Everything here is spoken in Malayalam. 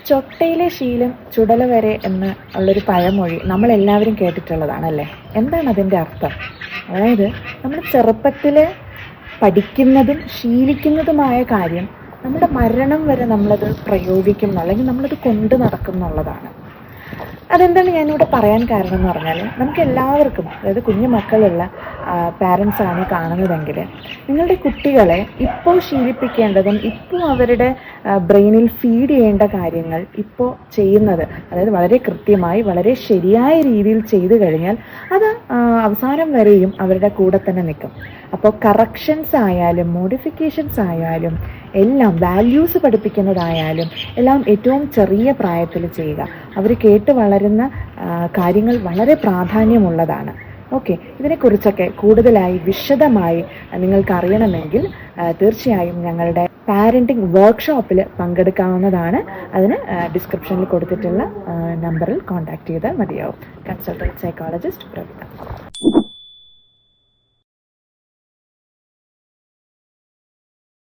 ചൊട്ടയിലെ ശീലം ചുടല വരെ എന്ന് ഉള്ളൊരു പഴമൊഴി നമ്മളെല്ലാവരും കേട്ടിട്ടുള്ളതാണല്ലേ. എന്താണ് അതിൻ്റെ അർത്ഥം? അതായത് നമ്മൾ ചെറുപ്പത്തിൽ പഠിക്കുന്നതും ശീലിക്കുന്നതുമായ കാര്യം നമ്മുടെ മരണം വരെ നമ്മളത് പ്രയോഗിക്കും അല്ലെങ്കിൽ നമ്മളത് കൊണ്ട് നടക്കും എന്നുള്ളതാണ്. അതെന്താണ് ഞാനിവിടെ പറയാൻ കാരണം എന്ന് പറഞ്ഞാൽ, നമുക്ക് എല്ലാവർക്കും, അതായത് കുഞ്ഞു മക്കളുള്ള പാരൻസ് ആണ് കാണുന്നതെങ്കിൽ, നിങ്ങളുടെ കുട്ടികളെ ഇപ്പോൾ ശീലിപ്പിക്കേണ്ടതും ഇപ്പോൾ അവരുടെ ബ്രെയിനിൽ ഫീഡ് ചെയ്യേണ്ട കാര്യങ്ങൾ ഇപ്പോൾ ചെയ്യുന്നത്, അതായത് വളരെ കൃത്യമായി വളരെ ശരിയായ രീതിയിൽ ചെയ്തു കഴിഞ്ഞാൽ അത് അവസാനം വരെയും അവരുടെ കൂടെ തന്നെ നിൽക്കും. അപ്പോൾ കറക്ഷൻസ് ആയാലും മോഡിഫിക്കേഷൻസ് ആയാലും എല്ലാം, വാല്യൂസ് പഠിപ്പിക്കുന്നതായാലും എല്ലാം ഏറ്റവും ചെറിയ പ്രായത്തിൽ ചെയ്യുക. അവർ കേട്ട് വളരുന്ന കാര്യങ്ങൾ വളരെ പ്രാധാന്യമുള്ളതാണ്. ഓക്കെ, ഇതിനെക്കുറിച്ചൊക്കെ കൂടുതലായി വിശദമായി നിങ്ങൾക്ക് അറിയണമെങ്കിൽ തീർച്ചയായും ഞങ്ങളുടെ പാരൻറ്റിംഗ് വർക്ക്ഷോപ്പിൽ പങ്കെടുക്കാവുന്നതാണ്. അതിന് ഡിസ്ക്രിപ്ഷനിൽ കൊടുത്തിട്ടുള്ള നമ്പറിൽ കോൺടാക്റ്റ് ചെയ്താൽ മതിയാവും. Consultant psychologist Pravitha.